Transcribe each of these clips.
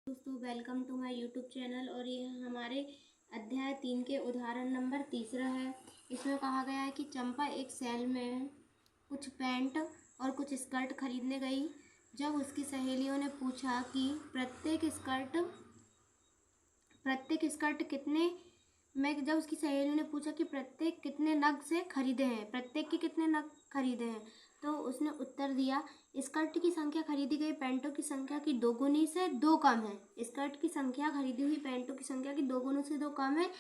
दोस्तों welcome to my YouTube channel. और ये हमारे अध्याय 3 के उदाहरण नंबर 3 है। इसमें कहा गया है कि चंपा एक सेल में कुछ पैंट और कुछ स्कर्ट खरीदने गई। जब उसकी सहेलियों ने पूछा कि प्रत्येक स्कर्ट कितने में जब उसकी सहेलियों ने पूछा कि प्रत्येक कितने नग से खरीदे हैं, प्रत्येक के कितने नग खरीदे हैं, तो उसने उत्तर दिया स्कर्ट की संख्या खरीदी गई पैंटों की संख्या की 2 गुनी से 2 कम है। स्कर्ट की संख्या खरीदी हुई पैंटों की संख्या की 2 गुनी से 2 कम है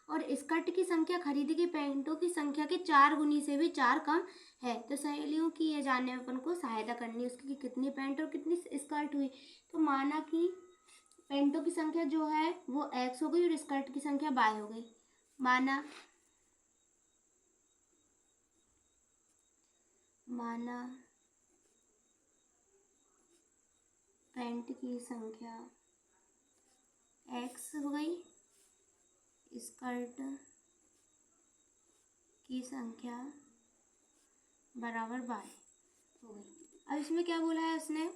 और स्कर्ट की संख्या खरीदी गई पैंटों की संख्या के 4 गुनी से भी 4 कम है। तो सहेलियों की यह जानने में अपन को सहायता करनी है उसकी कि कितनी पैंट और कितनी स्कर्ट हुई। तो माना कि पैंटों की संख्या जो है वो x हो गई और स्कर्ट की संख्या y हो गई। माना पैंट की संख्या x हो गई, स्कर्ट की संख्या बराबर y हो गई। अब इसमें क्या बोला है उसने,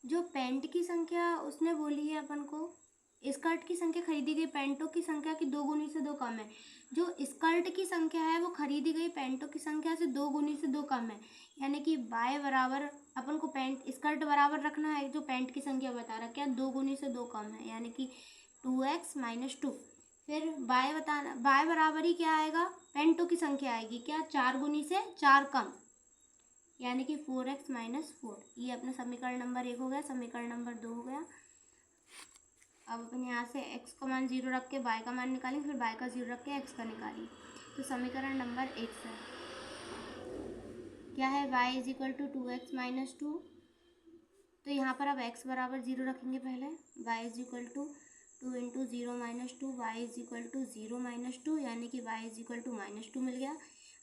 जो पैंट की संख्या उसने बोली है अपन को, स्कर्ट की संख्या खरीदी गई पैंटों की संख्या की 2 गुनी से 2 कम है। जो स्कर्ट की संख्या है वो खरीदी गई पैंटों की संख्या से 2 गुनी से 2 कम है, यानी कि y बराबर अपन को स्कर्ट बराबर रखना है जो पैंट की संख्या बता रहा क्या 2 गुनी से 2 कम है, यानी कि 2x - 2। फिर y बराबर ही क्या आएगा, पैंटों की संख्या आएगी क्या 4 गुनी से 4 कम, यानी कि 4x - 4। ये अपना समीकरण नंबर 1 हो गया। समीकरण नंबर 2 हो गया। अब अपन यहाँ से x का मान 0 रख के y का मान निकालेंगे, फिर y का 0 रख के x का निकालेंगे। तो समीकरण नंबर 1 से क्या है, y = 2x - 2। तो यहाँ पर अब x बराबर 0 रखेंगे पहले। y = 2 × 0 - 2, y = 0 - 2, यानी कि y = -2 मिल गया।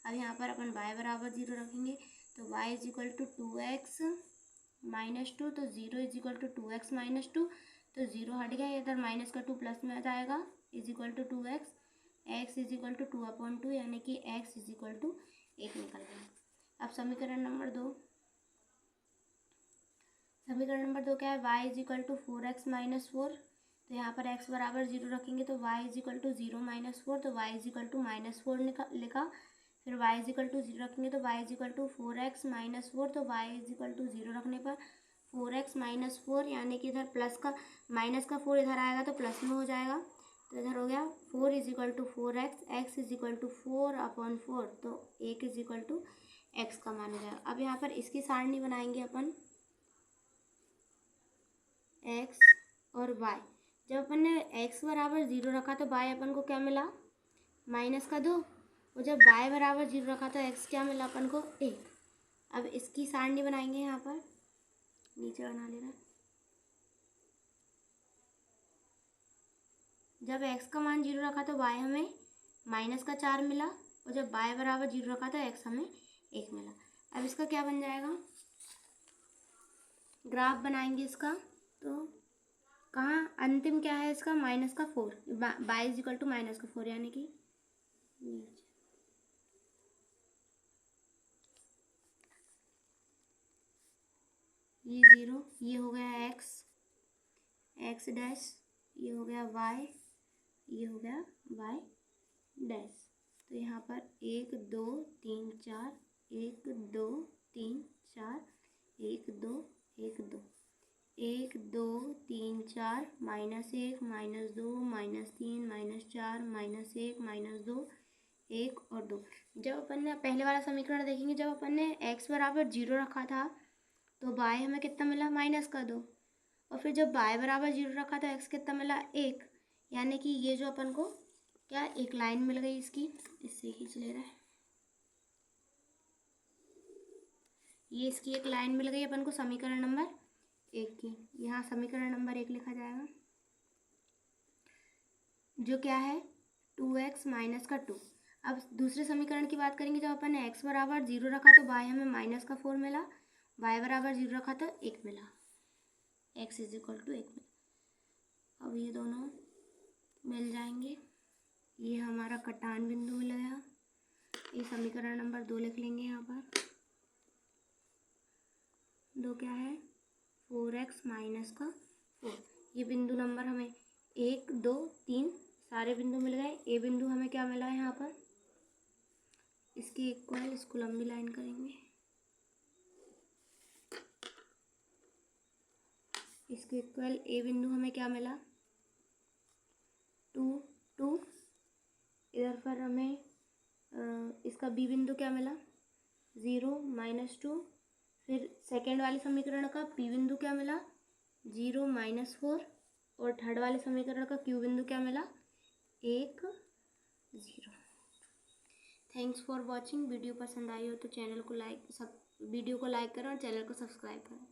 अब यहाँ पर अपन y बराबर 0 रखेंगे तो y = 2x - 2, तो 0 = 2x - 2, तो 0 हट गया, इधर माइनस का 2 प्लस में आ जाएगा, = 2x, x = 2/2, यानी कि x = 1 निकल गया। अब समीकरण नंबर 2 क्या है, y = 4x - 4। तो यहाँ पर x बराबर 0 रखेंगे तो y = 0 - 4, तो y = -4 लिखा। फिर y = 0 रखेंगे तो y = 4x - 4, तो y = 0 रखने पर 4x - 4, यानी कि इधर प्लस का माइनस का 4 इधर आएगा तो प्लस में हो जाएगा। तो इधर हो गया 4 = 4x, x = 4/4, तो 1 = x का मान हो जाएगा। अब यहाँ पर इसकी सारणी बनाएंगे अपन, x और y। जब अपन ने x बराबर 0 रखा तो y अपन को क्या मिला, -2, और जब y बराबर 0 रखा तो x क्या मिला अपन को, 1। अब इसकी सारणी बनाएंगे, यहाँ पर नीचे बना लेना। जब x का मान 0 रखा तो y हमें -4 मिला, और जब y बराबर 0 रखा तो x हमें 1 मिला। अब इसका क्या बन जाएगा, ग्राफ बनाएंगे इसका। तो कहाँ अंतिम क्या है इसका, -4, y = -4, यानी कि नीचे ये 0, ये हो गया x डैश, ये हो गया y, ये हो गया y डैश। तो यहाँ पर 1 2 3 4, 1 2 3 4, 1 2 1 2, 1 2 3 4, -1 -2 -3 -4 -1 -2 1 और 2। जब अपन ने पहले वाला समीकरण देखेंगे, जब अपन ने x बराबर 0 रखा था तो y हमें कितना मिला, -2, और फिर जब y बराबर 0 रखा तो x कितना मिला, 1, यानी कि ये जो अपन को क्या एक लाइन मिल गई इसकी, इससे खींच ले रहा है, ये इसकी एक लाइन मिल गई अपन को समीकरण नंबर 1 की। यहाँ समीकरण नंबर 1 लिखा जाएगा, जो क्या है 2x - 2। अब दूसरे समीकरण की बात करेंगे, जब अपन ने x बराबर 0 रखा तो y हमें -4 मिला, y बराबर 0 रखा तो 1 मिला, x = 1 मिला। अब ये दोनों मिल जाएंगे, ये हमारा कटान बिंदु मिल गया। ये समीकरण नंबर 2 लिख लेंगे यहाँ पर। 2 क्या है, 4x - 4, ये बिंदु नंबर हमें 1 2 3 सारे बिंदु मिल गए। ए बिंदु हमें क्या मिला है यहाँ पर, इसके इक्वल इसको लंबी लाइन करेंगे, इसके इक्वल ए बिंदु हमें क्या मिला 2 2। इधर पर हमें इसका बी बिंदु क्या मिला 0 -2। फिर सेकेंड वाले समीकरण का पी बिंदु क्या मिला 0 -4। और थर्ड वाले समीकरण का क्यू बिंदु क्या मिला 1 0। Thanks for watching. वीडियो पसंद आई हो तो चैनल को वीडियो को लाइक करें और चैनल को सब्सक्राइब करें।